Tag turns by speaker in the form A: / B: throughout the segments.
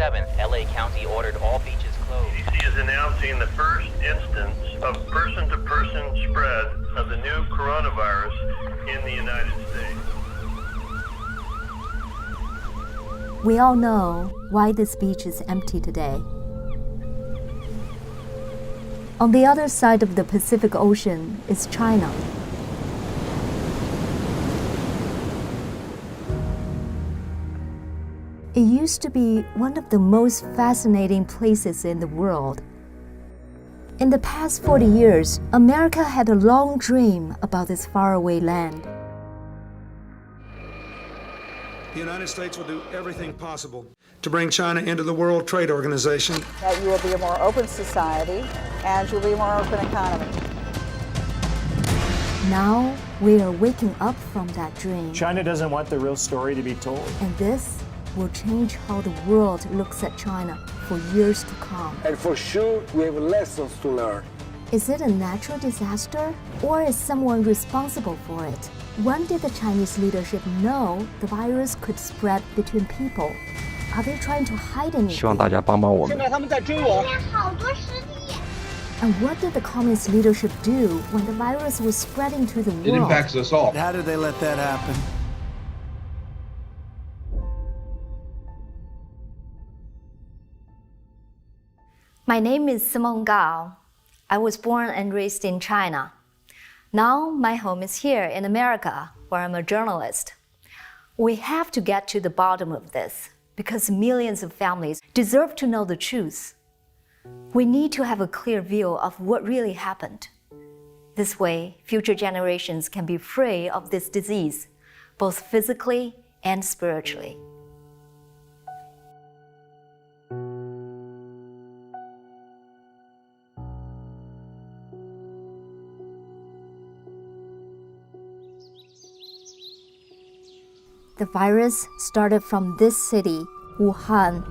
A: 27th, LA County ordered all beaches closed.
B: CDC is announcing the first instance of person-to-person spread of the new coronavirus in the United States.
C: We all know why this beach is empty today. On the other side of the Pacific Ocean is China. It used to be one of the most fascinating places in the world. In the past 40 years, America had a long dream about this faraway land.
D: The United States will do everything possible to bring China into the World Trade Organization.
E: That you will be a more open society and you'll be a more open economy.
C: Now we are waking up from that dream.
F: China doesn't want the real story to be told.
C: And this will change how the world looks at China for years to come.
G: And for sure, we have lessons to learn.
C: Is it a natural disaster, or is someone responsible for it? When did the Chinese leadership know the virus could spread between people? Are they trying to hide anything?
H: 希望大家帮帮我们。
C: And what did the communist leadership do when the virus was spreading to the world?
I: It impacts us all.
D: How did they let that happen?
C: My name is Simone Gao. I was born and raised in China. Now my home is here in America, where I'm a journalist. We have to get to the bottom of this, because millions of families deserve to know the truth. We need to have a clear view of what really happened. This way, future generations can be free of this disease, both physically and spiritually. The virus started from this city, Wuhan.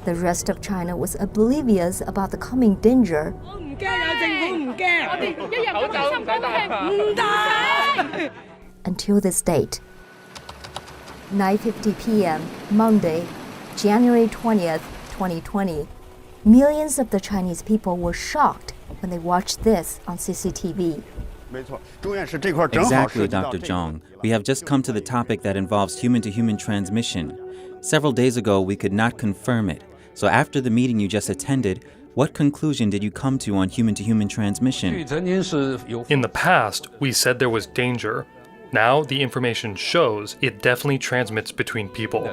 C: The rest of China was oblivious about the coming danger. Until this date. 9:50 p.m., Monday, January 20th, 2020. Millions of the Chinese people were shocked when they watched this on CCTV.
J: Exactly, Dr. Zhang. We have just come to the topic that involves human-to-human transmission. Several days ago, we could not confirm it. So after the meeting you just attended, what conclusion did you come to on human-to-human transmission?
K: In the past, we said there was danger. Now, the information shows it definitely transmits between people.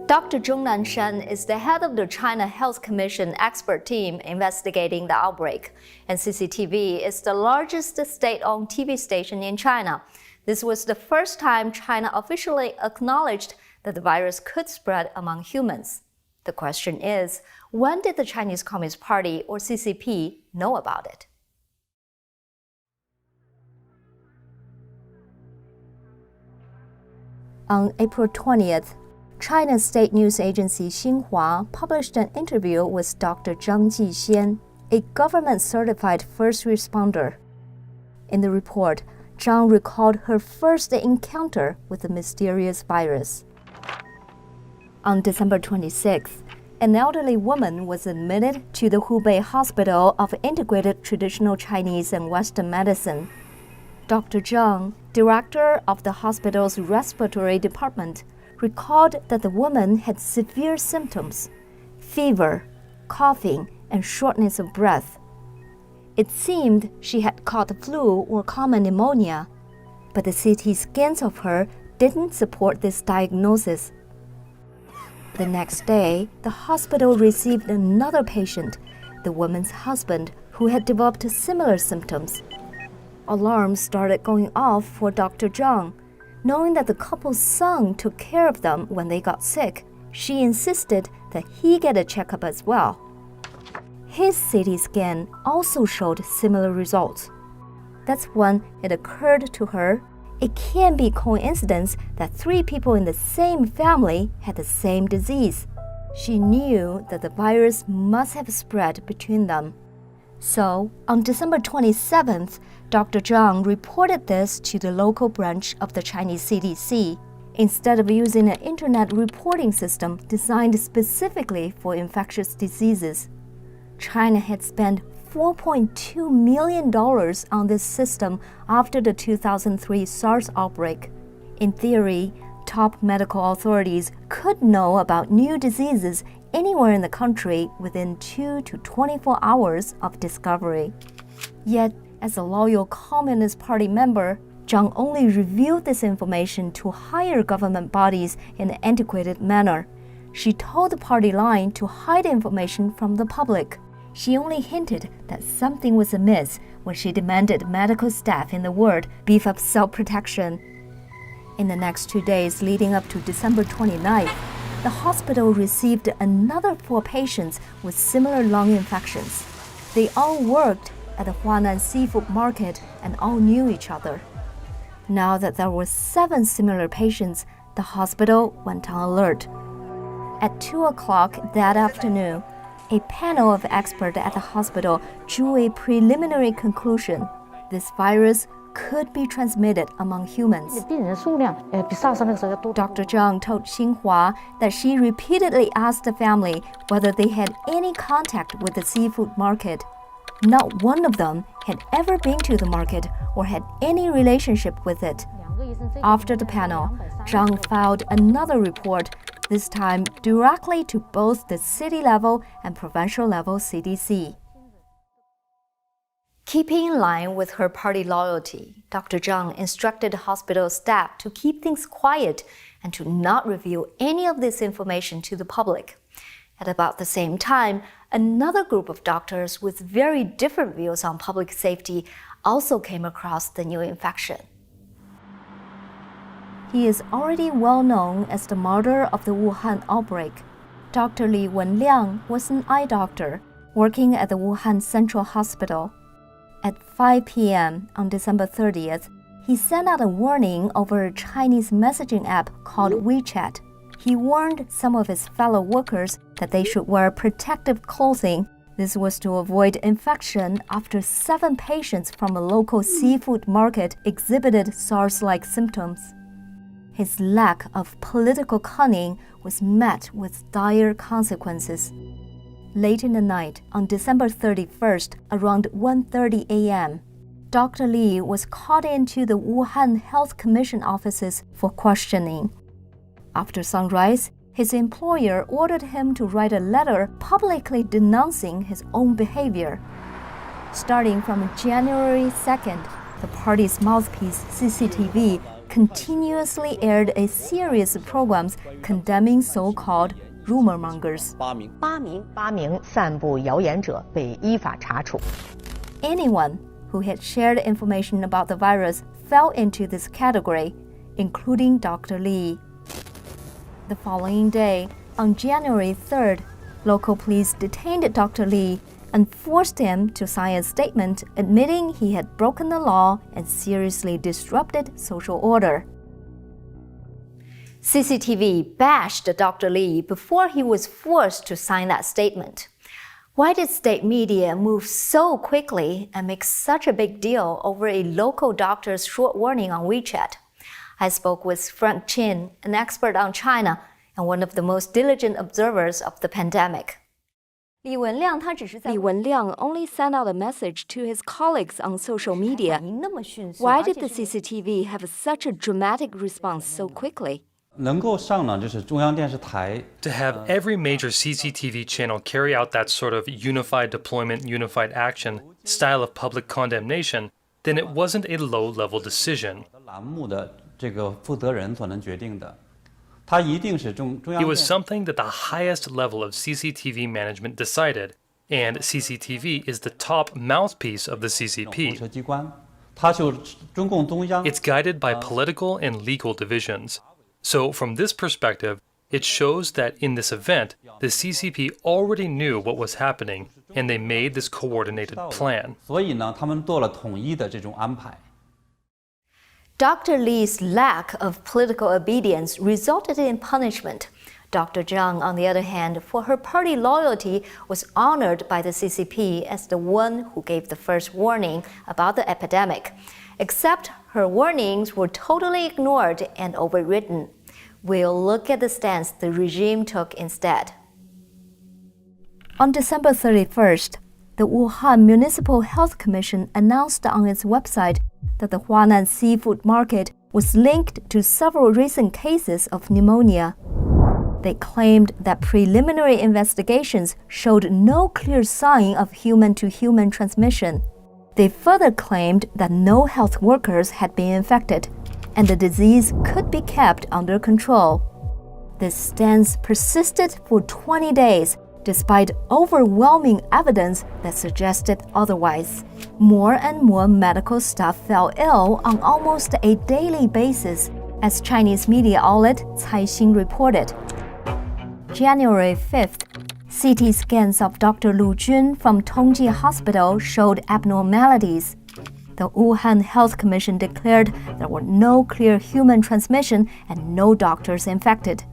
C: Dr. Zhong Nanshan is the head of the China Health Commission expert team investigating the outbreak, and CCTV is the largest state-owned TV station in China. This was the first time China officially acknowledged that the virus could spread among humans. The question is, when did the Chinese Communist Party, or CCP, know about it? On April 20th, China's state news agency Xinhua published an interview with Dr. Zhang Jixian, a government-certified first responder. In the report, Zhang recalled her first encounter with the mysterious virus. On December 26th, an elderly woman was admitted to the Hubei Hospital of Integrated Traditional Chinese and Western Medicine. Dr. Zhang, director of the hospital's respiratory department, recalled that the woman had severe symptoms: fever, coughing, and shortness of breath. It seemed she had caught the flu or common pneumonia, but the CT scans of her didn't support this diagnosis. The next day, the hospital received another patient, the woman's husband, who had developed similar symptoms. Alarms started going off for Dr. Zhang. Knowing that the couple's son took care of them when they got sick, she insisted that he get a checkup as well. His CT scan also showed similar results. That's when it occurred to her, it can't be coincidence that 3 people in the same family had the same disease. She knew that the virus must have spread between them. So, on December 27th, Dr. Zhang reported this to the local branch of the Chinese CDC instead of using an internet reporting system designed specifically for infectious diseases. China had spent $4.2 million on this system after the 2003 SARS outbreak. In theory, top medical authorities could know about new diseases anywhere in the country within 2 to 24 hours of discovery. Yet, as a loyal Communist Party member, Zhang only revealed this information to higher government bodies in an antiquated manner. She told the party line to hide information from the public. She only hinted that something was amiss when she demanded medical staff in the world beef up self-protection. In the next 2 days leading up to December 29th, the hospital received another 4 patients with similar lung infections. They all worked at the Huanan Seafood Market and all knew each other. Now that there were 7 similar patients, the hospital went on alert. At 2 o'clock that afternoon, a panel of experts at the hospital drew a preliminary conclusion. This virus could be transmitted among humans. Dr. Zhang told Xinhua that she repeatedly asked the family whether they had any contact with the seafood market. Not one of them had ever been to the market or had any relationship with it. After the panel, Zhang filed another report, this time directly to both the city level and provincial level CDC. Keeping in line with her party loyalty, Dr. Zhang instructed hospital staff to keep things quiet and to not reveal any of this information to the public. At about the same time, another group of doctors with very different views on public safety also came across the new infection. He is already well known as the martyr of the Wuhan outbreak. Dr. Li Wenliang was an eye doctor working at the Wuhan Central Hospital. At 5 p.m. on December 30th, he sent out a warning over a Chinese messaging app called WeChat. He warned some of his fellow workers that they should wear protective clothing. This was to avoid infection after 7 patients from a local seafood market exhibited SARS-like symptoms. His lack of political cunning was met with dire consequences. Late in the night, on December 31st, around 1:30 a.m., Dr. Li was called into the Wuhan Health Commission offices for questioning. After sunrise, his employer ordered him to write a letter publicly denouncing his own behavior. Starting from January 2nd, the party's mouthpiece, CCTV, continuously aired a series of programs condemning so-called rumor mongers. Anyone who had shared information about the virus fell into this category, including Dr. Li. The following day, on January 3rd, local police detained Dr. Li and forced him to sign a statement admitting he had broken the law and seriously disrupted social order. CCTV bashed Dr. Li before he was forced to sign that statement. Why did state media move so quickly and make such a big deal over a local doctor's short warning on WeChat? I spoke with Frank Chin, an expert on China and one of the most diligent observers of the pandemic. Li Wenliang only sent out a message to his colleagues on social media. Why did the CCTV have such a dramatic response so quickly?
K: To have every major CCTV channel carry out that sort of unified deployment, unified action style of public condemnation, then it wasn't a low-level decision. It was something that the highest level of CCTV management decided, and CCTV is the top mouthpiece of the CCP. It's guided by political and legal divisions. So from this perspective, it shows that in this event, the CCP already knew what was happening, and they made this coordinated plan.
C: Dr. Li's lack of political obedience resulted in punishment. Dr. Zhang, on the other hand, for her party loyalty, was honored by the CCP as the one who gave the first warning about the epidemic. Except her warnings were totally ignored and overridden. We'll look at the stance the regime took instead. On December 31st, the Wuhan Municipal Health Commission announced on its website that the Huanan seafood market was linked to several recent cases of pneumonia. They claimed that preliminary investigations showed no clear sign of human-to-human transmission. They further claimed that no health workers had been infected, and the disease could be kept under control. This stance persisted for 20 days, despite overwhelming evidence that suggested otherwise. More and more medical staff fell ill on almost a daily basis, as Chinese media outlet Caixin reported. January 5th, CT scans of Dr. Lu Jun from Tongji Hospital showed abnormalities. The Wuhan Health Commission declared there were no clear human transmission and no doctors infected.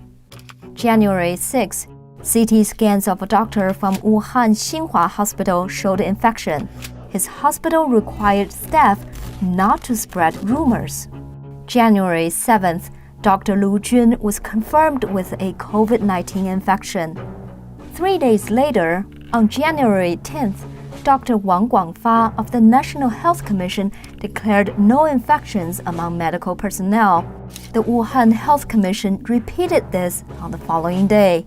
C: January 6th, CT scans of a doctor from Wuhan Xinhua Hospital showed infection. His hospital required staff not to spread rumors. January 7th, Dr. Lu Jun was confirmed with a COVID-19 infection. 3 days later, on January 10th, Dr. Wang Guangfa of the National Health Commission declared no infections among medical personnel. The Wuhan Health Commission repeated this on the following day.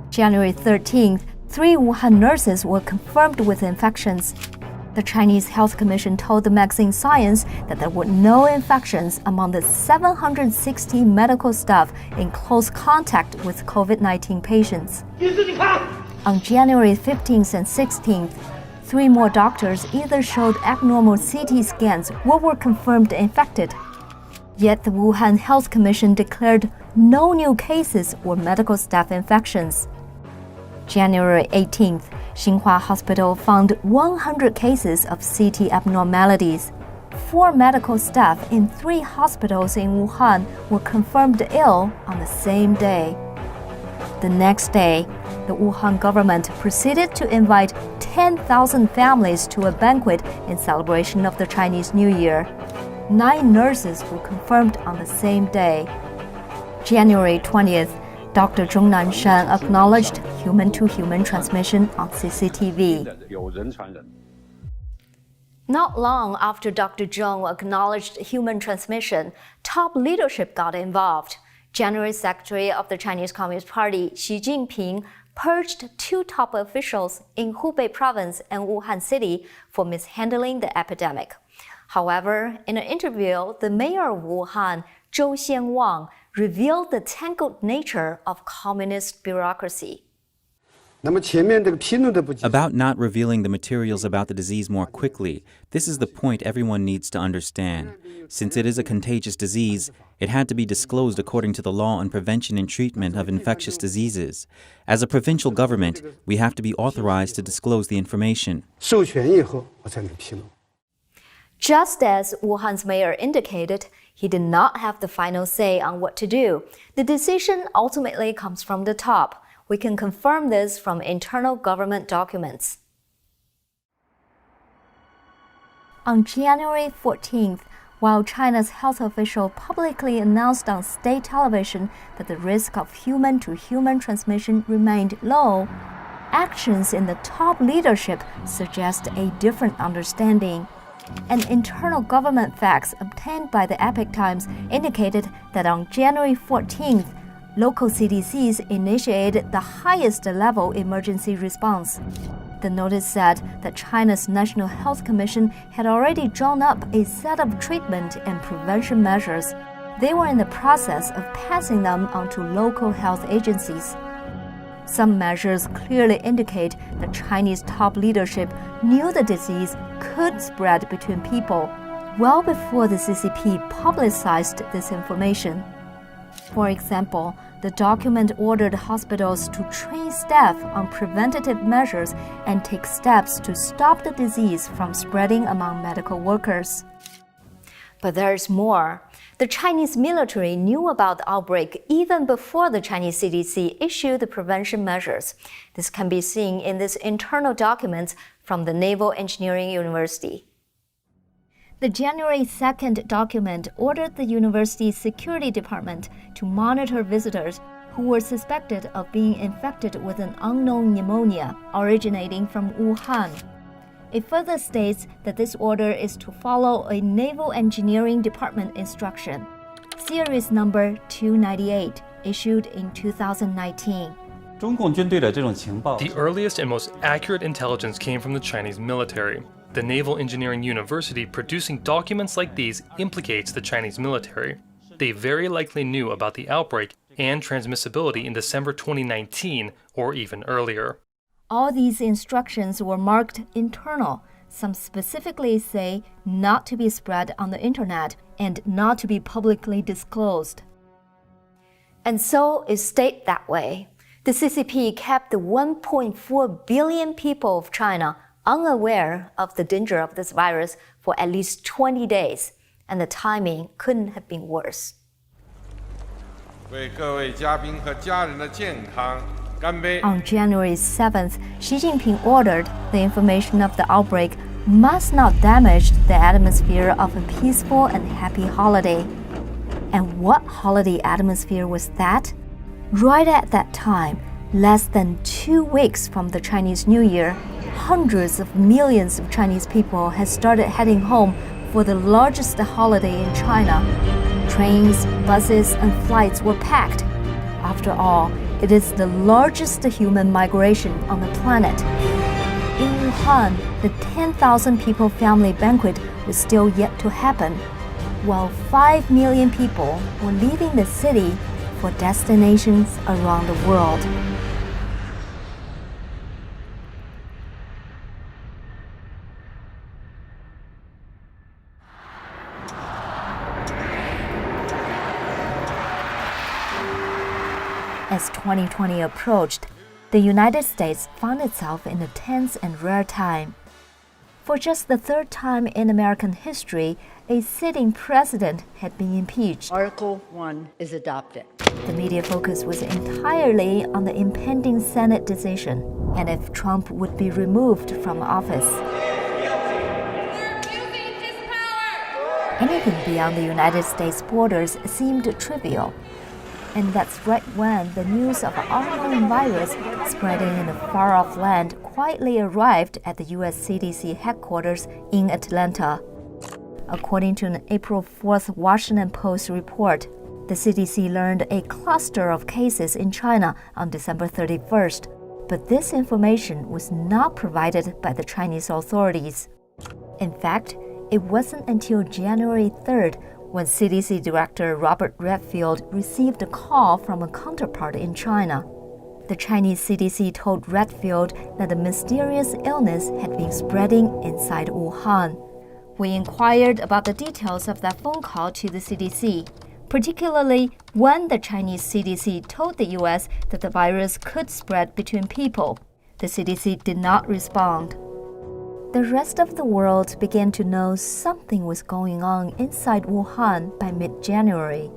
C: January 13th, 3 Wuhan nurses were confirmed with infections. The Chinese Health Commission told the magazine Science that there were no infections among the 760 medical staff in close contact with COVID-19 patients. On January 15th and 16th, 3 more doctors either showed abnormal CT scans or were confirmed infected. Yet the Wuhan Health Commission declared no new cases or medical staff infections. January 18th, Xinhua Hospital found 100 cases of CT abnormalities. 4 medical staff in 3 hospitals in Wuhan were confirmed ill on the same day. The next day, the Wuhan government proceeded to invite 10,000 families to a banquet in celebration of the Chinese New Year. 9 nurses were confirmed on the same day. January 20th, Dr. Zhong Nanshan acknowledged human-to-human transmission on CCTV. Not long after Dr. Zhong acknowledged human transmission, top leadership got involved. General Secretary of the Chinese Communist Party, Xi Jinping, purged 2 top officials in Hubei province and Wuhan city for mishandling the epidemic. However, in an interview, the mayor of Wuhan, Zhou Xianwang, revealed the tangled nature of communist bureaucracy.
J: About not revealing the materials about the disease more quickly, this is the point everyone needs to understand. Since it is a contagious disease, it had to be disclosed according to the law on prevention and treatment of infectious diseases. As a provincial government, we have to be authorized to disclose the information.
C: Just as Wuhan's mayor indicated, he did not have the final say on what to do. The decision ultimately comes from the top. We can confirm this from internal government documents. On January 14th, while China's health official publicly announced on state television that the risk of human-to-human transmission remained low, actions in the top leadership suggest a different understanding. And internal government facts obtained by the Epoch Times indicated that on January 14th, local CDCs initiated the highest level emergency response. The notice said that China's National Health Commission had already drawn up a set of treatment and prevention measures. They were in the process of passing them on to local health agencies. Some measures clearly indicate that Chinese top leadership knew the disease could spread between people well before the CCP publicized this information. For example, the document ordered hospitals to train staff on preventative measures and take steps to stop the disease from spreading among medical workers. But there's more. The Chinese military knew about the outbreak even before the Chinese CDC issued the prevention measures. This can be seen in this internal document from the Naval Engineering University. The January 2nd document ordered the university's security department to monitor visitors who were suspected of being infected with an unknown pneumonia originating from Wuhan. It further states that this order is to follow a Naval Engineering Department instruction, Series number 298, issued in 2019.
K: The earliest and most accurate intelligence came from the Chinese military. The Naval Engineering University producing documents like these implicates the Chinese military. They very likely knew about the outbreak and transmissibility in December 2019 or even earlier.
C: All these instructions were marked internal. Some specifically say not to be spread on the internet and not to be publicly disclosed. And so it stayed that way. The CCP kept the 1.4 billion people of China unaware of the danger of this virus for at least 20 days, and the timing couldn't have been worse. On January 7th, Xi Jinping ordered the information of the outbreak must not damage the atmosphere of a peaceful and happy holiday. And what holiday atmosphere was that? Right at that time, less than 2 weeks from the Chinese New Year, hundreds of millions of Chinese people had started heading home for the largest holiday in China. Trains, buses, and flights were packed. After all, it is the largest human migration on the planet. In Wuhan, the 10,000 people family banquet was still yet to happen, while 5 million people were leaving the city for destinations around the world. As 2020 approached, the United States found itself in a tense and rare time. For just the third time in American history, a sitting president had been impeached.
H: Article 1 is adopted.
C: The media focus was entirely on the impending Senate decision and if Trump would be removed from office. Anything beyond the United States borders seemed trivial. And that's right when the news of an unknown virus spreading in a far-off land quietly arrived at the U.S. CDC headquarters in Atlanta. According to an April 4th Washington Post report, the CDC learned a cluster of cases in China on December 31st, but this information was not provided by the Chinese authorities. In fact, it wasn't until January 3rd when CDC Director Robert Redfield received a call from a counterpart in China. The Chinese CDC told Redfield that a mysterious illness had been spreading inside Wuhan. We inquired about the details of that phone call to the CDC, particularly when the Chinese CDC told the U.S. that the virus could spread between people. The CDC did not respond. The rest of the world began to know something was going on inside Wuhan by mid-January.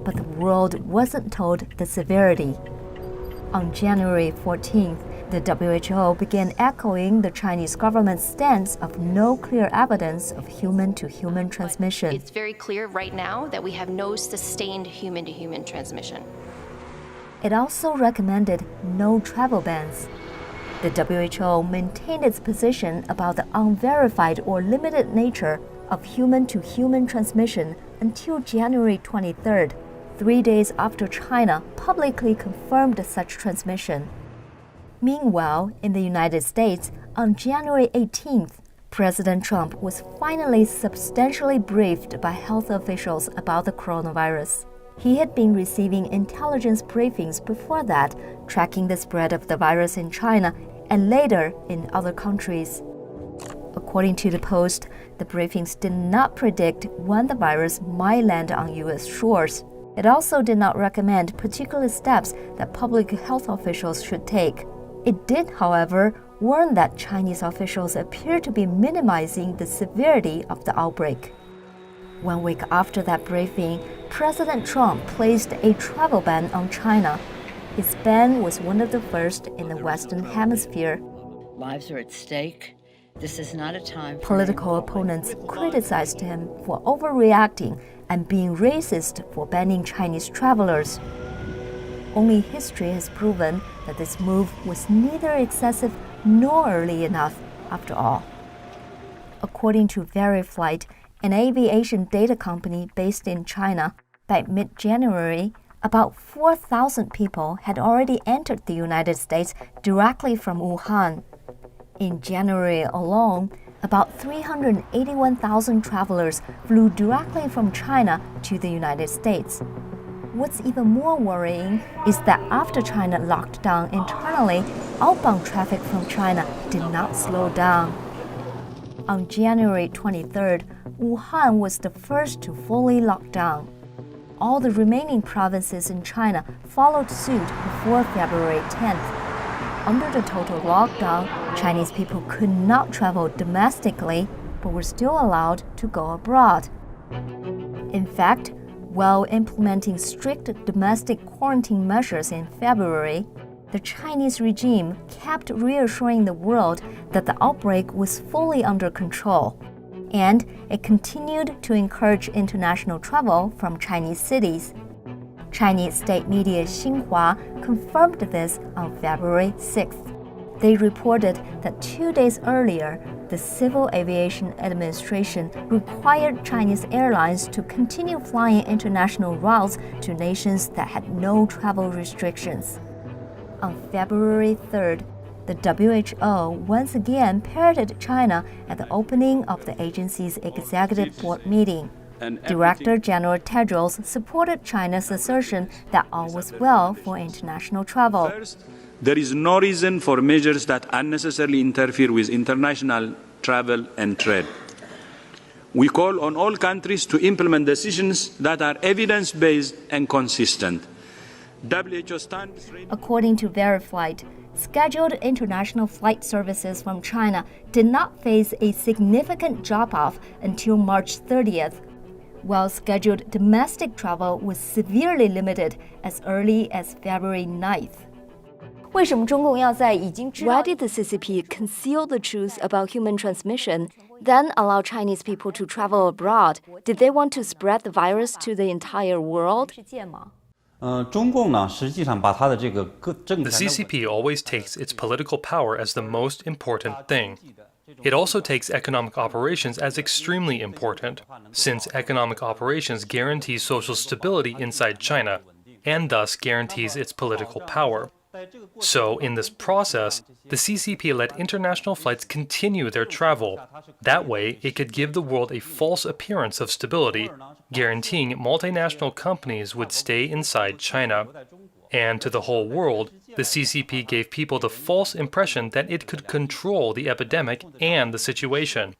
C: But the world wasn't told the severity. On January 14th, the WHO began echoing the Chinese government's stance of no clear evidence of human-to-human transmission.
I: It's very clear right now that we have no sustained human-to-human transmission.
C: It also recommended no travel bans. The WHO maintained its position about the unverified or limited nature of human-to-human transmission until January 23rd, 3 days after China publicly confirmed such transmission. Meanwhile, in the United States, on January 18th, President Trump was finally substantially briefed by health officials about the coronavirus. He had been receiving intelligence briefings before that, tracking the spread of the virus in China and later in other countries. According to the Post, the briefings did not predict when the virus might land on U.S. shores. It also did not recommend particular steps that public health officials should take. It did, however, warn that Chinese officials appear to be minimizing the severity of the outbreak. 1 week after that briefing, President Trump placed a travel ban on China. His ban was one of the first in the Western Hemisphere.
H: Lives are at stake. This is not a time for
C: Political opponents criticized him for overreacting and being racist for banning Chinese travelers. Only history has proven that this move was neither excessive nor early enough, after all. According to VeriFlight, an aviation data company based in China, by mid-January, about 4,000 people had already entered the United States directly from Wuhan. In January alone, about 381,000 travelers flew directly from China to the United States. What's even more worrying is that after China locked down internally, outbound traffic from China did not slow down. On January 23rd, Wuhan was the first to fully lock down. All the remaining provinces in China followed suit before February 10th. Under the total lockdown, Chinese people could not travel domestically, but were still allowed to go abroad. In fact, while implementing strict domestic quarantine measures in February, the Chinese regime kept reassuring the world that the outbreak was fully under control, and it continued to encourage international travel from Chinese cities. Chinese state media Xinhua confirmed this on February 6th. They reported that 2 days earlier, the Civil Aviation Administration required Chinese airlines to continue flying international routes to nations that had no travel restrictions. On February 3rd, the WHO once again parroted China at the opening of the agency's executive board meeting. Director General Tedros supported China's assertion that all was well for international travel.
L: There is no reason for measures that unnecessarily interfere with international travel and trade. We call on all countries to implement decisions that are evidence-based and consistent. WHO stands ready.
C: According to VeriFlight, scheduled international flight services from China did not face a significant drop-off until March 30th, while scheduled domestic travel was severely limited as early as February 9th. Why did the CCP conceal the truth about human transmission, then allow Chinese people to travel abroad? Did they want to spread the virus to the entire world?
K: The CCP always takes its political power as the most important thing. It also takes economic operations as extremely important, since economic operations guarantee social stability inside China, and thus guarantees its political power. So, in this process, the CCP let international flights continue their travel. That way, it could give the world a false appearance of stability, guaranteeing multinational companies would stay inside China. And to the whole world, the CCP gave people the false impression that it could control the epidemic and the situation.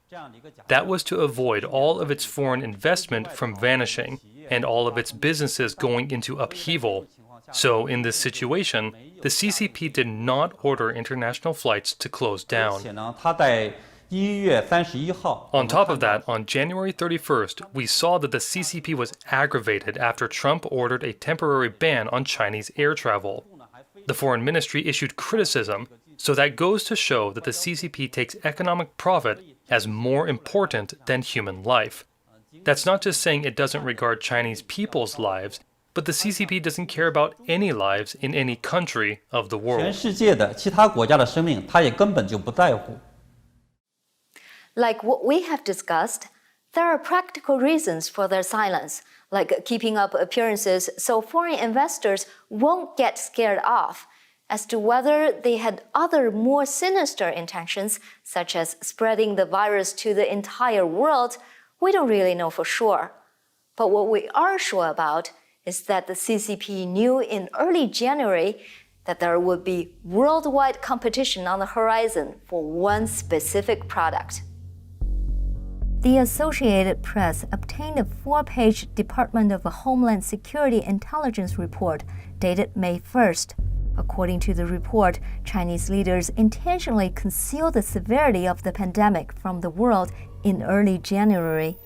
K: That was to avoid all of its foreign investment from vanishing, and all of its businesses going into upheaval. So, in this situation, the CCP did not order international flights to close down. On top of that, on January 31st, we saw that the CCP was aggravated after Trump ordered a temporary ban on Chinese air travel. The Foreign Ministry issued criticism, so that goes to show that the CCP takes economic profit as more important than human life. That's not just saying it doesn't regard Chinese people's lives, but the CCP doesn't care about any lives in any country of the world.
C: Like what we have discussed, there are practical reasons for their silence, like keeping up appearances so foreign investors won't get scared off. As to whether they had other more sinister intentions, such as spreading the virus to the entire world, we don't really know for sure. But what we are sure about is that the CCP knew in early January that there would be worldwide competition on the horizon for one specific product. The Associated Press obtained a 4-page Department of Homeland Security intelligence report dated May 1st. According to the report, Chinese leaders intentionally concealed the severity of the pandemic from the world in early January.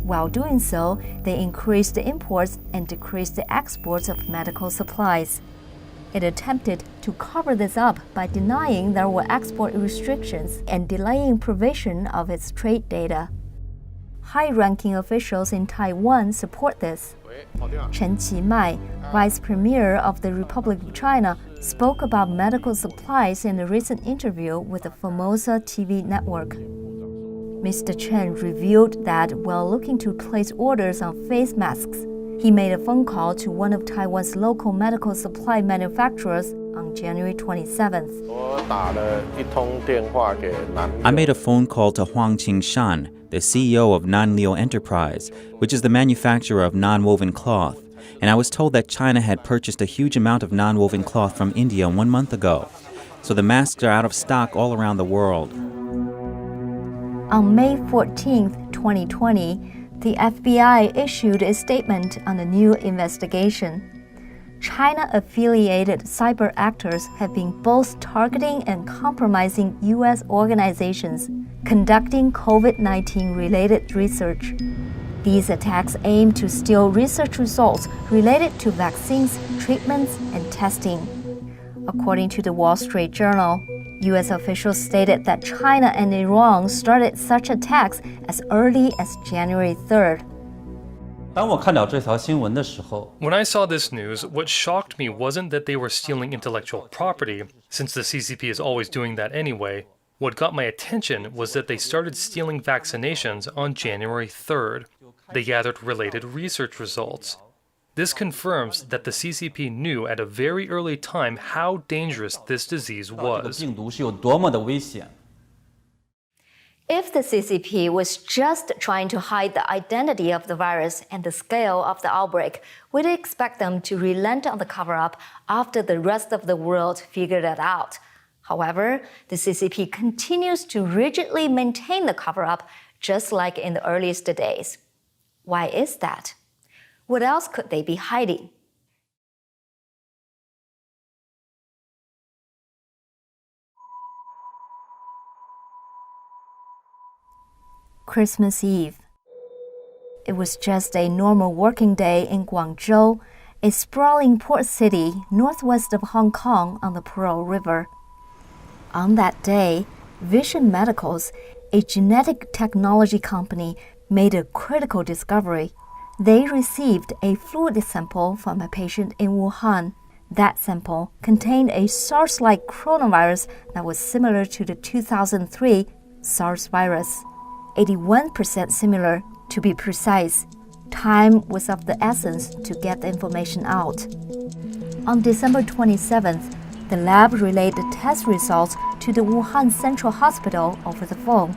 C: While doing so, they increased the imports and decreased the exports of medical supplies. It attempted to cover this up by denying there were export restrictions and delaying provision of its trade data. High-ranking officials in Taiwan support this. Chen Qimai, Vice Premier of the Republic of China, spoke about medical supplies in a recent interview with the Formosa TV network. Mr. Chen revealed that while looking to place orders on face masks, he made a phone call to one of Taiwan's local medical supply manufacturers on January 27th.
J: I made a phone call to Huang Qingshan, the CEO of Nanliu Enterprise, which is the manufacturer of non-woven cloth, and I was told that China had purchased a huge amount of non-woven cloth from India 1 month ago. So the masks are out of stock all around the world.
C: On May 14, 2020, the FBI issued a statement on a new investigation. China-affiliated cyber actors have been both targeting and compromising U.S. organizations conducting COVID-19 related research. These attacks aim to steal research results related to vaccines, treatments, and testing. According to the Wall Street Journal, U.S. officials stated that China and Iran started such attacks as early as January 3rd.
K: When I saw this news, what shocked me wasn't that they were stealing intellectual property, since the CCP is always doing that anyway. What got my attention was that they started stealing vaccinations on January 3rd. They gathered related research results. This confirms that the CCP knew at a very early time how dangerous this disease was.
C: If the CCP was just trying to hide the identity of the virus and the scale of the outbreak, we'd expect them to relent on the cover-up after the rest of the world figured it out. However, the CCP continues to rigidly maintain the cover-up, just like in the earliest days. Why is that? What else could they be hiding? Christmas Eve. It was just a normal working day in Guangzhou, a sprawling port city northwest of Hong Kong on the Pearl River. On that day, Vision Medicals, a genetic technology company, made a critical discovery. They received a fluid sample from a patient in Wuhan. That sample contained a SARS-like coronavirus that was similar to the 2003 SARS virus. 81% similar, to be precise. Time was of the essence to get the information out. On December 27th, the lab relayed the test results to the Wuhan Central Hospital over the phone.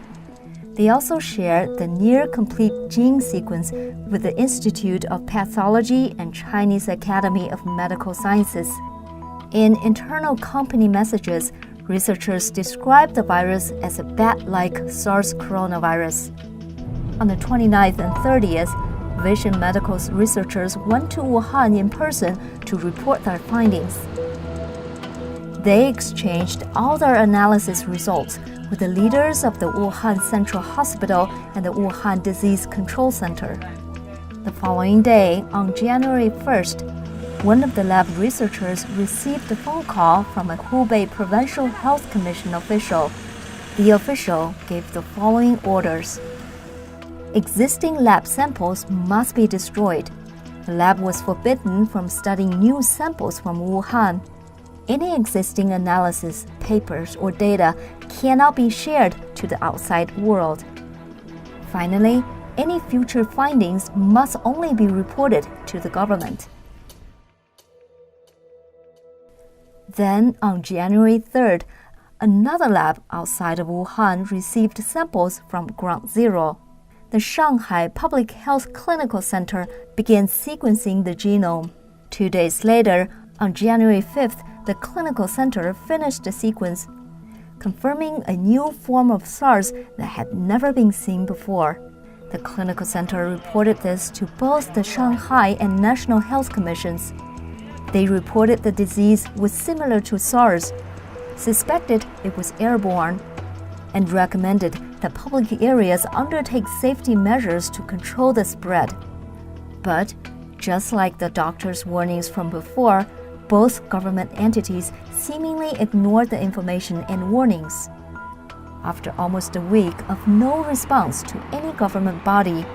C: They also shared the near-complete gene sequence with the Institute of Pathology and Chinese Academy of Medical Sciences. In internal company messages, researchers described the virus as a bat-like SARS coronavirus. On the 29th and 30th, Vision Medical's researchers went to Wuhan in person to report their findings. They exchanged all their analysis results with the leaders of the Wuhan Central Hospital and the Wuhan Disease Control Center. The following day, on January 1st, one of the lab researchers received a phone call from a Hubei Provincial Health Commission official. The official gave the following orders. Existing lab samples must be destroyed. The lab was forbidden from studying new samples from Wuhan. Any existing analysis, papers, or data cannot be shared to the outside world. Finally, any future findings must only be reported to the government. Then, on January 3rd, another lab outside of Wuhan received samples from Ground Zero. The Shanghai Public Health Clinical Center began sequencing the genome. 2 days later, on January 5th, the clinical center finished the sequence, confirming a new form of SARS that had never been seen before. The clinical center reported this to both the Shanghai and National Health Commissions. They reported the disease was similar to SARS, suspected it was airborne, and recommended that public areas undertake safety measures to control the spread. But, just like the doctor's warnings from before, both government entities seemingly ignored the information and warnings. After almost a week of no response to any government body,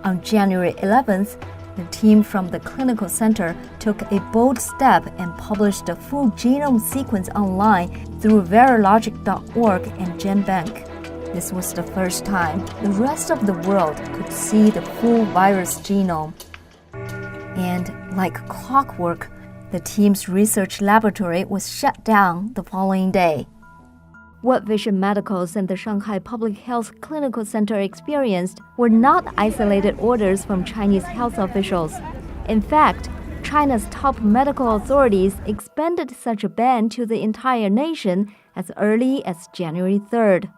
C: on January 11th, the team from the clinical center took a bold step and published the full genome sequence online through Verilogic.org and GenBank. This was the first time the rest of the world could see the full virus genome. And like clockwork, the team's research laboratory was shut down the following day. What Vision Medicals and the Shanghai Public Health Clinical Center experienced were not isolated orders from Chinese health officials. In fact, China's top medical authorities expanded such a ban to the entire nation as early as January 3rd.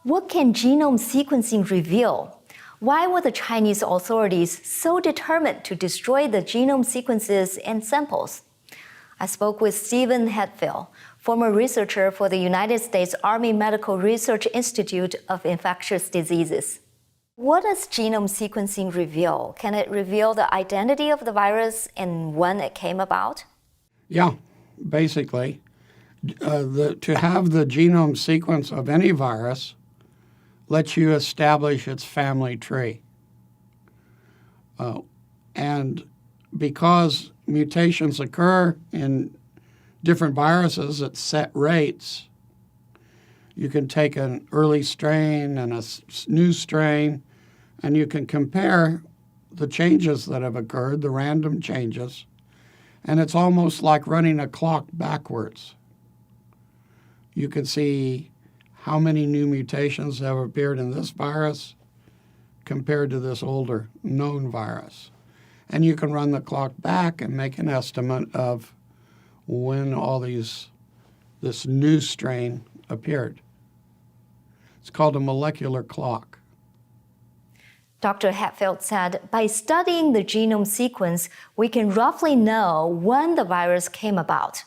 C: What can genome sequencing reveal? Why were the Chinese authorities so determined to destroy the genome sequences and samples? I spoke with Stephen Hatfield, former researcher for the United States Army Medical Research Institute of Infectious Diseases. What does genome sequencing reveal? Can it reveal the identity of the virus and when it came about?
M: Yeah, basically. To have the genome sequence of any virus lets you establish its family tree. And because mutations occur in different viruses at set rates, you can take an early strain and a new strain, and you can compare the changes that have occurred, the random changes, and it's almost like running a clock backwards. You can see how many new mutations have appeared in this virus compared to this older known virus. And you can run the clock back and make an estimate of when all this new strain appeared. It's called a molecular clock.
C: Dr. Hatfield said, by studying the genome sequence, we can roughly know when the virus came about,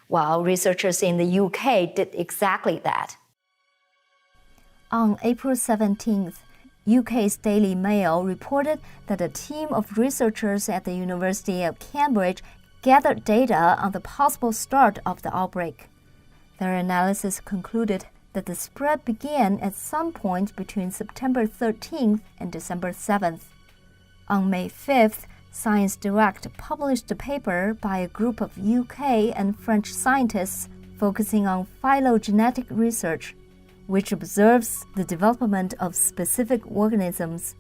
C: while researchers in the UK did exactly that. On April 17th, UK's Daily Mail reported that a team of researchers at the University of Cambridge gathered data on the possible start of the outbreak. Their analysis concluded that the spread began at some point between September 13th and December 7th. On May 5th, Science Direct published a paper by a group of UK and French scientists focusing on phylogenetic research, which observes the development of specific organisms.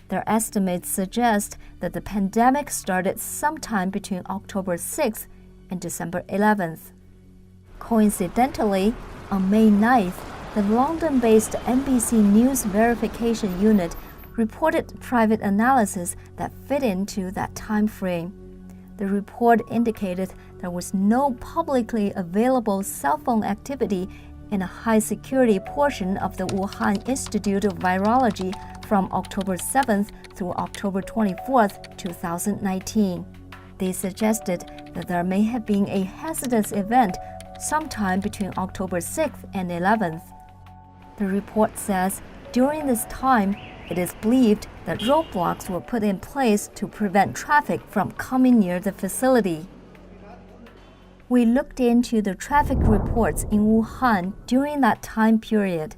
C: Their estimates suggest that the pandemic started sometime between October 6th and December 11th. Coincidentally, on May 9th, the London-based NBC News Verification Unit reported private analysis that fit into that time frame. The report indicated there was no publicly available cell phone activity in a high-security portion of the Wuhan Institute of Virology from October 7th through October 24th, 2019. They suggested that there may have been a hesitance event sometime between October 6th and 11th. The report says during this time, it is believed that roadblocks were put in place to prevent traffic from coming near the facility. We looked into the traffic reports in Wuhan during that time period.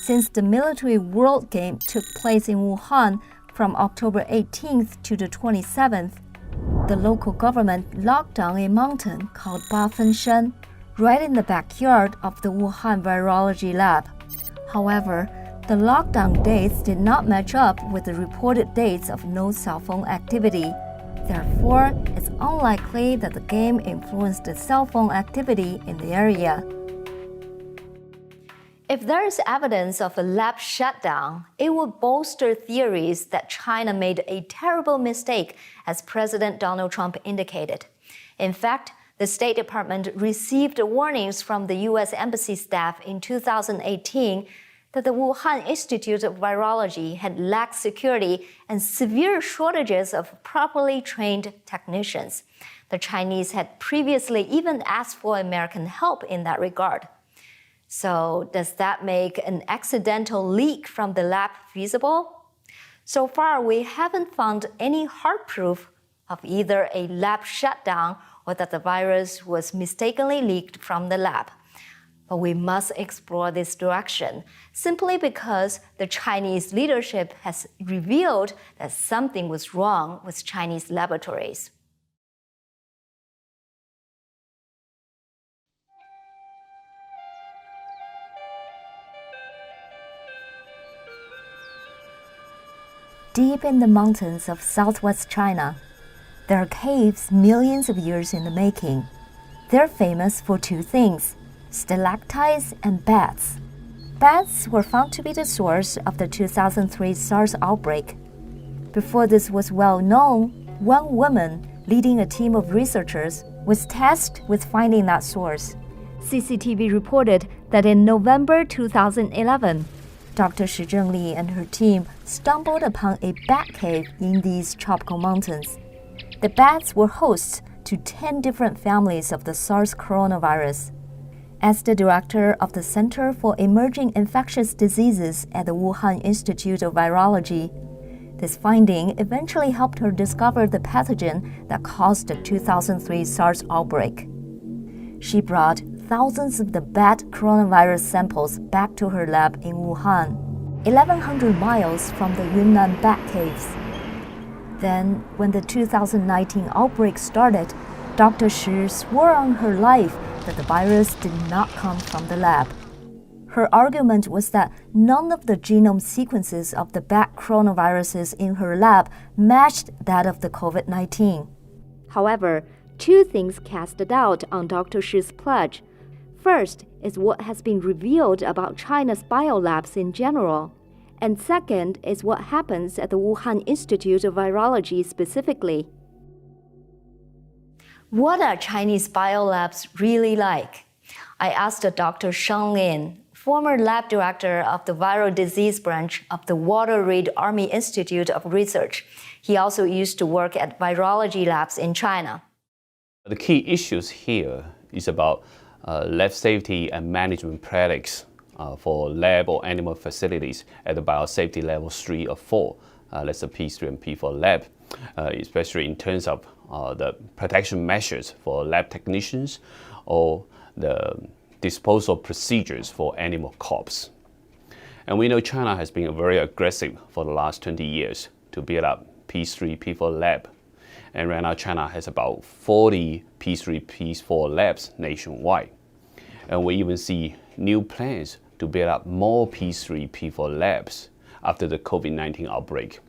C: Since the Military World Game took place in Wuhan from October 18th to the 27th, the local government locked down a mountain called Bafenshan, right in the backyard of the Wuhan Virology Lab. However, the lockdown dates did not match up with the reported dates of no cell phone activity. Therefore, it's unlikely that the game influenced the cell phone activity in the area. If there is evidence of a lab shutdown, it would bolster theories that China made a terrible mistake, as President Donald Trump indicated. In fact, the State Department received warnings from the U.S. Embassy staff in 2018 that the Wuhan Institute of Virology had lacked security and severe shortages of properly trained technicians. The Chinese had previously even asked for American help in that regard. So, does that make an accidental leak from the lab feasible? So far, we haven't found any hard proof of either a lab shutdown or that the virus was mistakenly leaked from the lab. But we must explore this direction, simply because the Chinese leadership has revealed that something was wrong with Chinese laboratories. Deep in the mountains of southwest China, there are caves millions of years in the making. They're famous for two things: stalactites and bats. Bats were found to be the source of the 2003 SARS outbreak. Before this was well known, one woman leading a team of researchers was tasked with finding that source. CCTV reported that in November 2011, Dr. Shi Zhengli and her team stumbled upon a bat cave in these tropical mountains. The bats were hosts to 10 different families of the SARS coronavirus. As the director of the Center for Emerging Infectious Diseases at the Wuhan Institute of Virology, this finding eventually helped her discover the pathogen that caused the 2003 SARS outbreak. She brought thousands of the bat coronavirus samples back to her lab in Wuhan, 1,100 miles from the Yunnan bat caves. Then, when the 2019 outbreak started, Dr. Shi swore on her life that the virus did not come from the lab. Her argument was that none of the genome sequences of the bat coronaviruses in her lab matched that of the COVID-19. However, two things cast a doubt on Dr. Shi's pledge. First is what has been revealed about China's biolabs in general. And second is what happens at the Wuhan Institute of Virology specifically. What are Chinese biolabs really like? I asked Dr. Shang Lin, former lab director of the viral disease branch of the Walter Reed Army Institute of Research. He also used to work at virology labs in China.
N: The key issues here is about lab safety and management practice for lab or animal facilities at the biosafety level 3 or 4. That's the P3 and P4 lab, especially in terms of the protection measures for lab technicians or the disposal procedures for animal corpse. And we know China has been very aggressive for the last 20 years to build up P3, P4 lab. And right now China has about 40 P3, P4 labs nationwide. And we even see new plans to build up more P3, P4 labs after the COVID-19 outbreak.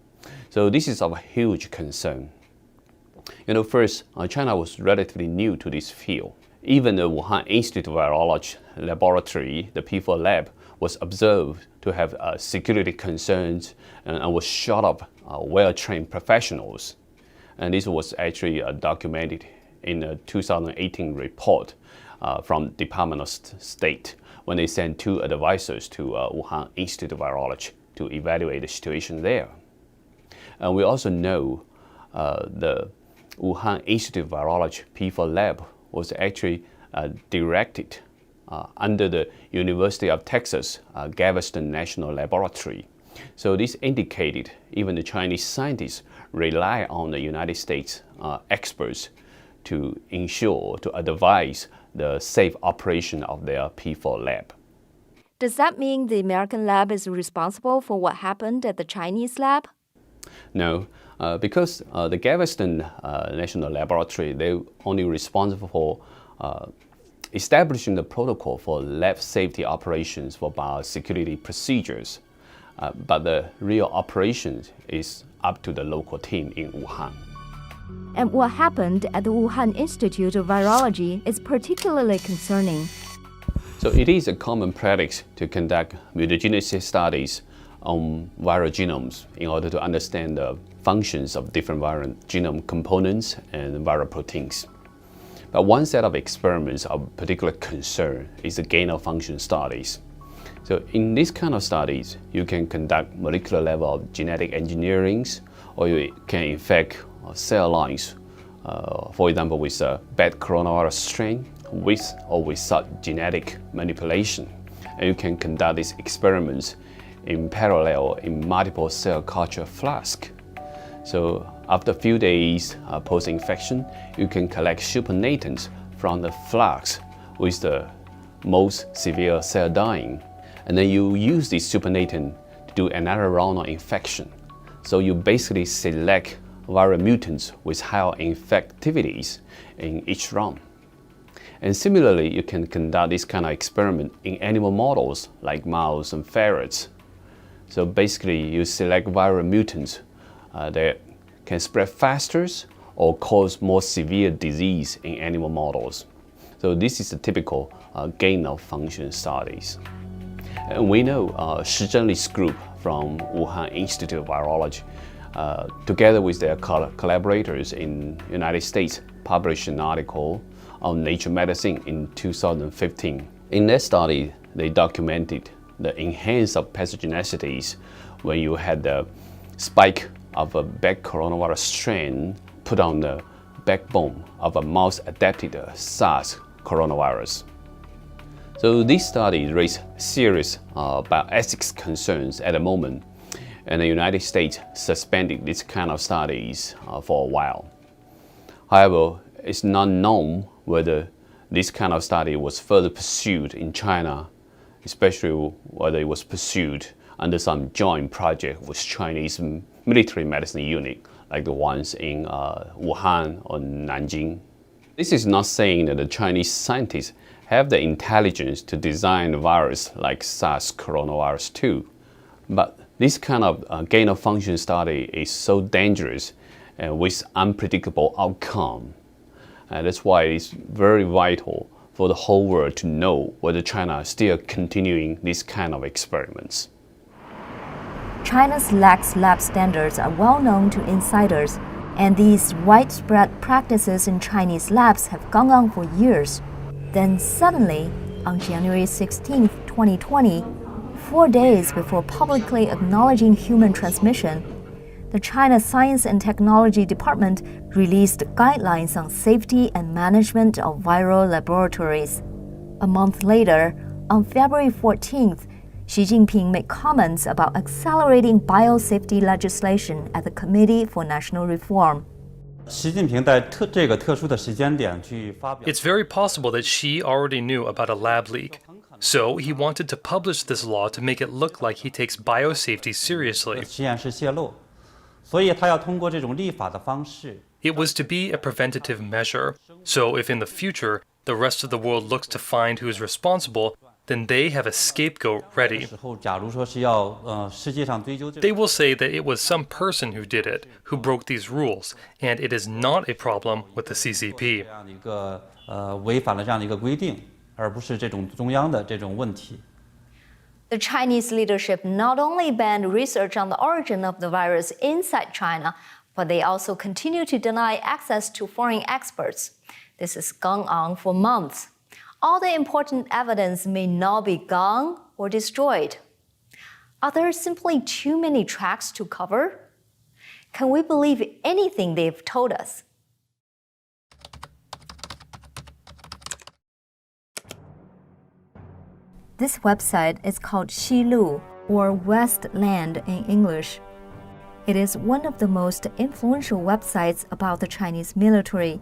N: So this is of a huge concern. First, China was relatively new to this field. Even the Wuhan Institute of Virology laboratory, the P4 lab, was observed to have security concerns and was short of well-trained professionals. And this was actually documented in a 2018 report from Department of State when they sent 2 advisors to Wuhan Institute of Virology to evaluate the situation there. And we also know the Wuhan Institute of Virology P4 lab was actually directed under the University of Texas Galveston National Laboratory. So this indicated even the Chinese scientists rely on the United States experts to ensure, to advise the safe operation of their P4 lab.
C: Does that mean the American lab is responsible for what happened at the Chinese lab?
N: No, because the Galveston National Laboratory, they're only responsible for establishing the protocol for lab safety operations for biosecurity procedures. But the real operations is up to the local team in Wuhan.
C: And what happened at the Wuhan Institute of Virology is particularly concerning.
N: So it is a common practice to conduct mutagenicity studies on viral genomes in order to understand the functions of different viral genome components and viral proteins. But one set of experiments of particular concern is the gain-of-function studies. So in this kind of studies, you can conduct molecular level of genetic engineering, or you can infect cell lines, for example, with a bad coronavirus strain, with or without genetic manipulation. and you can conduct these experiments in parallel in multiple cell culture flask. So after a few days post-infection, you can collect supernatants from the flask with the most severe cell dying. And then you use this supernatant to do another round of infection. So you basically select viral mutants with higher infectivities in each round. And similarly, you can conduct this kind of experiment in animal models like mouse and ferrets. So basically, you select viral mutants that can spread faster or cause more severe disease in animal models. So this is the typical gain-of-function studies. And we know Shi Zhenli's group from Wuhan Institute of Virology, together with their collaborators in the United States, published an article on Nature Medicine in 2015. In that study, they documented the enhanced of pathogenicities when you had the spike of a bad coronavirus strain put on the backbone of a mouse-adapted SARS coronavirus. So these studies raise serious bioethics concerns at the moment, and the United States suspended this kind of studies for a while. However, it's not known whether this kind of study was further pursued in China, especially whether it was pursued under some joint project with Chinese military medicine unit, like the ones in Wuhan or Nanjing. This is not saying that the Chinese scientists have the intelligence to design a virus like SARS coronavirus 2, but this kind of gain-of-function study is so dangerous and with unpredictable outcome. That's why it's very vital for the whole world to know whether China is still continuing these kind of experiments.
C: China's lax lab standards are well known to insiders, and these widespread practices in Chinese labs have gone on for years. Then suddenly, on January 16, 2020, 4 days before publicly acknowledging human transmission, the China Science and Technology Department released guidelines on safety and management of viral laboratories. A month later, on February 14th, Xi Jinping made comments about accelerating biosafety legislation at the Committee for National Reform.
K: It's very possible that Xi already knew about a lab leak. So he wanted to publish this law to make it look like he takes biosafety seriously. It was to be a preventative measure. So if in the future the rest of the world looks to find who is responsible, then they have a scapegoat ready. They will say that it was some person who did it, who broke these rules, and it is not a problem with the CCP.
C: The Chinese leadership not only banned research on the origin of the virus inside China, but they also continue to deny access to foreign experts. This has gone on for months. All the important evidence may now be gone or destroyed. Are there simply too many tracks to cover? Can we believe anything they've told us? This website is called Xilu, or Westland in English. It is one of the most influential websites about the Chinese military.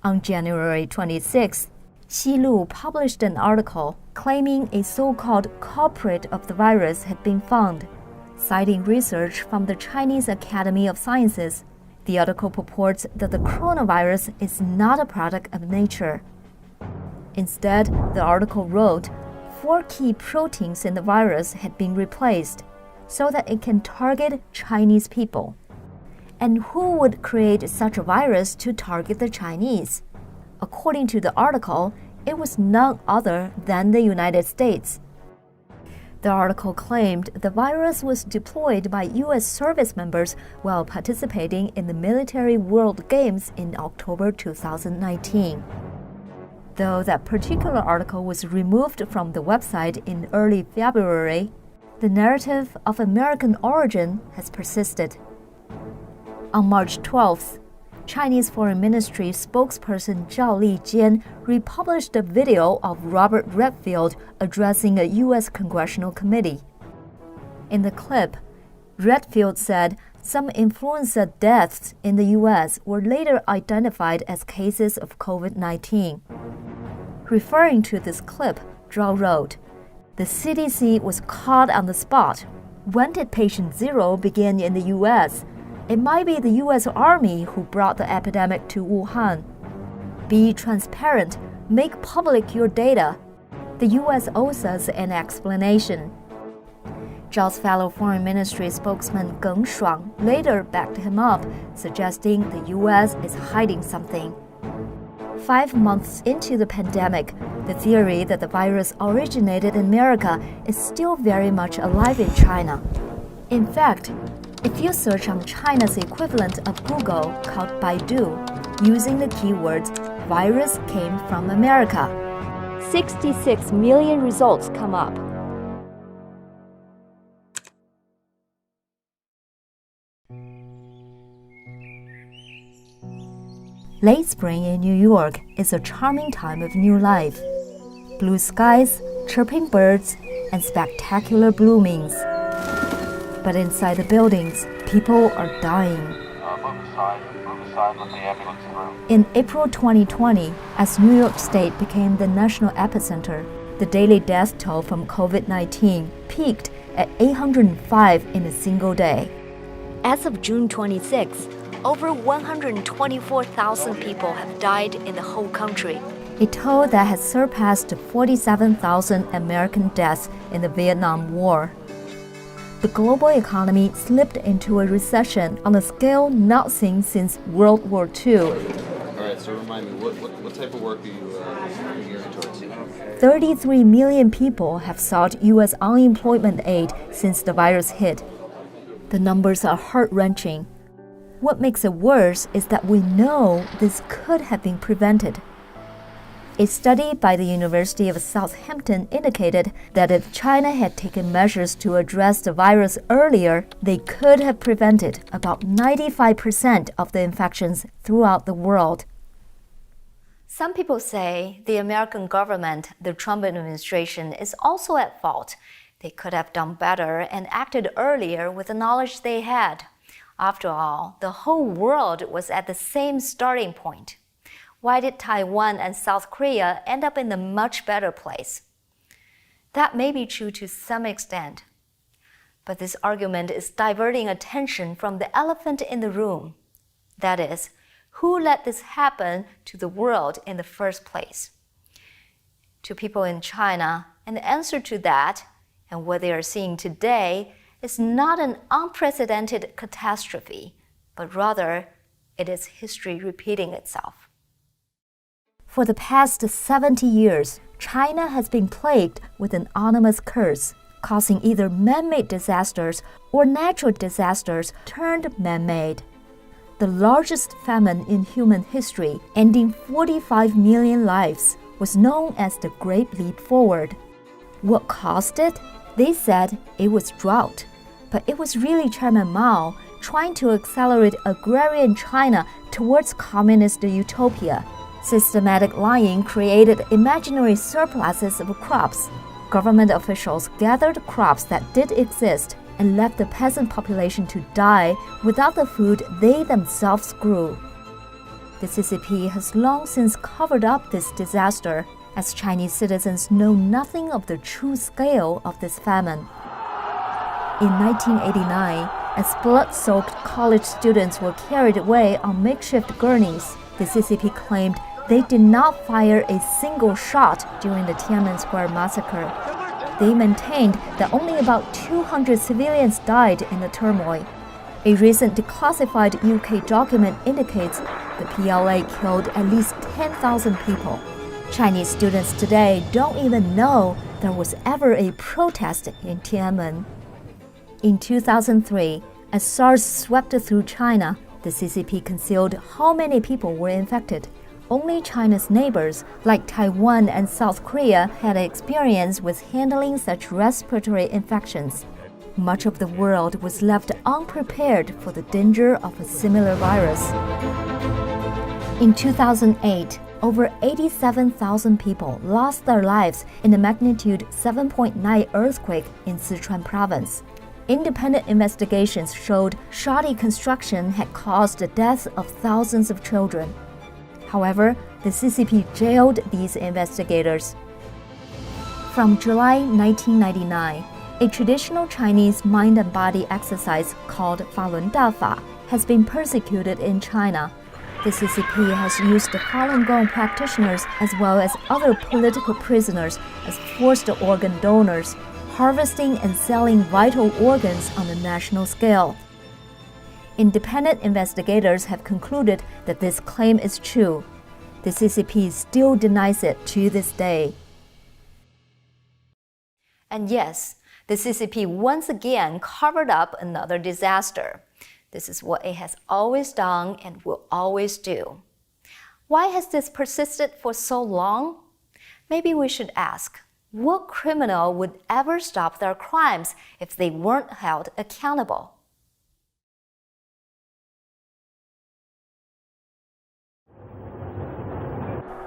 C: On January 26th, Xilu published an article claiming a so-called culprit of the virus had been found. Citing research from the Chinese Academy of Sciences, the article purports that the coronavirus is not a product of nature. Instead, the article wrote 4 key proteins in the virus had been replaced so that it can target Chinese people. And who would create such a virus to target the Chinese? According to the article, it was none other than the United States. The article claimed the virus was deployed by U.S. service members while participating in the Military World Games in October 2019. Though that particular article was removed from the website in early February, the narrative of American origin has persisted. On March 12th, Chinese Foreign Ministry spokesperson Zhao Lijian republished a video of Robert Redfield addressing a U.S. congressional committee. In the clip, Redfield said some influenza deaths in the U.S. were later identified as cases of COVID-19. Referring to this clip, Zhao wrote, "The CDC was caught on the spot. When did patient zero begin in the U.S.? It might be the U.S. Army who brought the epidemic to Wuhan. Be transparent. Make public your data. The U.S. owes us an explanation." Zhao's fellow Foreign Ministry spokesman Geng Shuang later backed him up, suggesting the U.S. is hiding something. 5 months into the pandemic, the theory that the virus originated in America is still very much alive in China. In fact, if you search on China's equivalent of Google called Baidu, using the keywords "virus came from America," 66 million results come up. Late spring in New York is a charming time of new life. Blue skies, chirping birds, and spectacular bloomings. But inside the buildings, people are dying. In April 2020, as New York State became the national epicenter, the daily death toll from COVID-19 peaked at 805 in a single day. As of June 26, over 124,000 people have died in the whole country, a toll that has surpassed 47,000 American deaths in the Vietnam War. The global economy slipped into a recession on a scale not seen since World War II.
O: All right, so remind me, what type of work are you gearing towards?
C: 33 million people have sought U.S. unemployment aid since the virus hit. The numbers are heart-wrenching. What makes it worse is that we know this could have been prevented. A study by the University of Southampton indicated that if China had taken measures to address the virus earlier, they could have prevented about 95% of the infections throughout the world. Some people say the American government, the Trump administration, is also at fault. They could have done better and acted earlier with the knowledge they had. After all, the whole world was at the same starting point. Why did Taiwan and South Korea end up in a much better place? That may be true to some extent, but this argument is diverting attention from the elephant in the room. That is, who let this happen to the world in the first place? To people in China, and the answer to that, and what they are seeing today, is not an unprecedented catastrophe, but rather it is history repeating itself. For the past 70 years, China has been plagued with an ominous curse, causing either man-made disasters or natural disasters turned man-made. The largest famine in human history, ending 45 million lives, was known as the Great Leap Forward. What caused it? They said it was drought. But it was really Chairman Mao trying to accelerate agrarian China towards communist utopia. Systematic lying created imaginary surpluses of crops. Government officials gathered crops that did exist and left the peasant population to die without the food they themselves grew. The CCP has long since covered up this disaster, as Chinese citizens know nothing of the true scale of this famine. In 1989, as blood-soaked college students were carried away on makeshift gurneys, the CCP claimed they did not fire a single shot during the Tiananmen Square massacre. They maintained that only about 200 civilians died in the turmoil. A recent declassified UK document indicates the PLA killed at least 10,000 people. Chinese students today don't even know there was ever a protest in Tiananmen. In 2003, as SARS swept through China, the CCP concealed how many people were infected. Only China's neighbors, like Taiwan and South Korea, had experience with handling such respiratory infections. Much of the world was left unprepared for the danger of a similar virus. In 2008, over 87,000 people lost their lives in a magnitude 7.9 earthquake in Sichuan province. Independent investigations showed shoddy construction had caused the deaths of thousands of children. However, the CCP jailed these investigators. From July 1999, a traditional Chinese mind and body exercise called Falun Dafa has been persecuted in China. The CCP has used the Falun Gong practitioners as well as other political prisoners as forced organ donors, harvesting and selling vital organs on a national scale. Independent investigators have concluded that this claim is true. The CCP still denies it to this day. And yes, the CCP once again covered up another disaster. This is what it has always done and will always do. Why has this persisted for so long? Maybe we should ask, what criminal would ever stop their crimes if they weren't held accountable?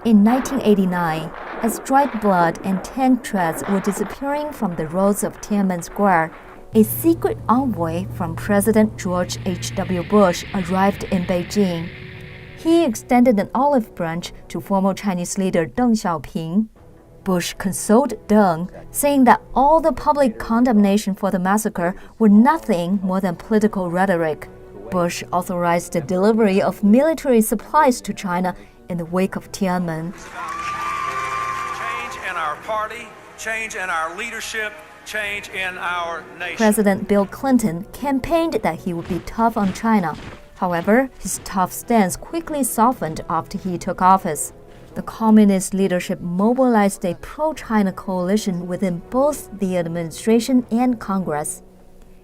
C: In 1989, as dried blood and tank treads were disappearing from the roads of Tiananmen Square, a secret envoy from President George H.W. Bush arrived in Beijing. He extended an olive branch to former Chinese leader Deng Xiaoping. Bush consoled Deng, saying that all the public condemnation for the massacre were nothing more than political rhetoric. Bush authorized the delivery of military supplies to China in the wake of Tiananmen.
P: Change in our party, change in our leadership, change in our nation.
C: President Bill Clinton campaigned that he would be tough on China. However, his tough stance quickly softened after he took office. The communist leadership mobilized a pro-China coalition within both the administration and Congress.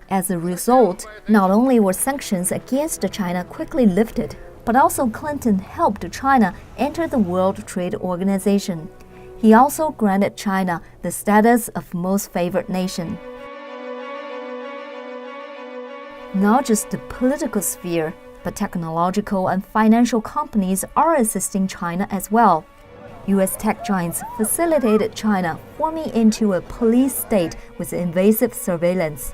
C: As a result, not only were sanctions against China quickly lifted, but also Clinton helped China enter the World Trade Organization. He also granted China the status of most favored nation. Not just the political sphere, but technological and financial companies are assisting China as well. U.S. tech giants facilitated China forming into a police state with invasive surveillance.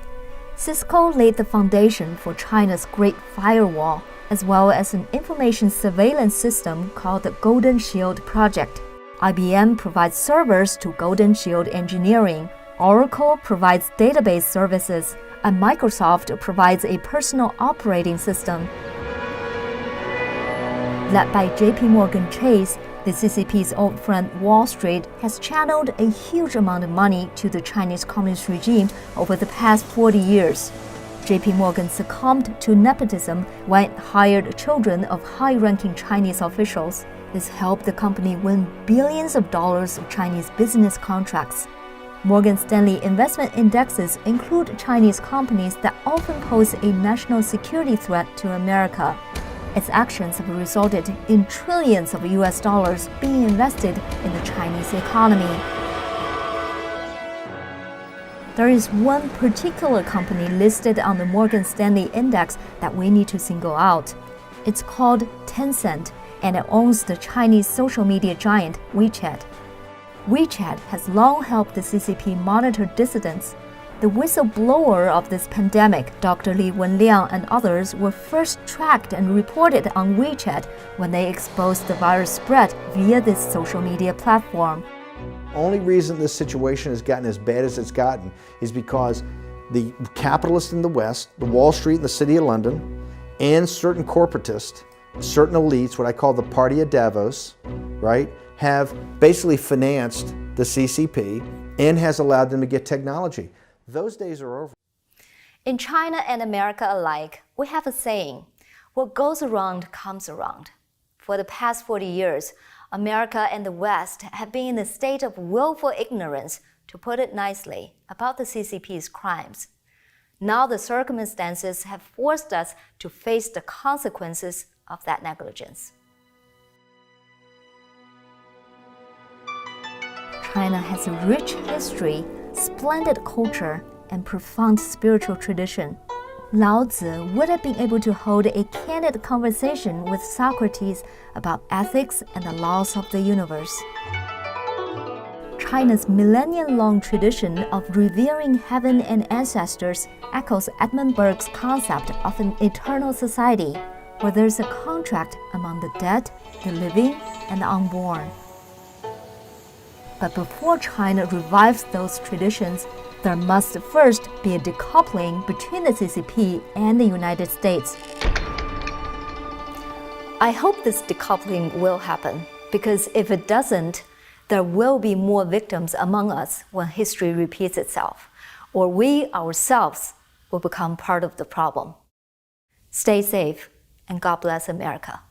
C: Cisco laid the foundation for China's Great Firewall, as well as an information surveillance system called the Golden Shield Project. IBM provides servers to Golden Shield Engineering. Oracle provides database services, and Microsoft provides a personal operating system. Led by JP Morgan Chase, the CCP's old friend Wall Street has channeled a huge amount of money to the Chinese Communist regime over the past 40 years. JP Morgan succumbed to nepotism when it hired children of high-ranking Chinese officials. This helped the company win billions of dollars of Chinese business contracts. Morgan Stanley investment indexes include Chinese companies that often pose a national security threat to America. Its actions have resulted in trillions of US dollars being invested in the Chinese economy. There is one particular company listed on the Morgan Stanley index that we need to single out. It's called Tencent, and it owns the Chinese social media giant WeChat. WeChat has long helped the CCP monitor dissidents. The whistleblower of this pandemic, Dr. Li Wenliang and others, were first tracked and reported on WeChat when they exposed the virus spread via this social media platform.
Q: Only reason this situation has gotten as bad as it's gotten is because the capitalists in the West, the Wall Street and the City of London, and certain corporatists, certain elites, what I call the Party of Davos, right, have basically financed the CCP and has allowed them to get technology. Those days are over.
C: In China and America alike, we have a saying, what goes around comes around. For the past 40 years, America and the West have been in a state of willful ignorance, to put it nicely, about the CCP's crimes. Now the circumstances have forced us to face the consequences of that negligence. China has a rich history, splendid culture, and profound spiritual tradition. Lao Tzu would have been able to hold a candid conversation with Socrates about ethics and the laws of the universe. China's millennium-long tradition of revering heaven and ancestors echoes Edmund Burke's concept of an eternal society where there's a contract among the dead, the living, and the unborn. But before China revives those traditions, there must first be a decoupling between the CCP and the United States. I hope this decoupling will happen, because if it doesn't, there will be more victims among us when history repeats itself, or we ourselves will become part of the problem. Stay safe, and God bless America.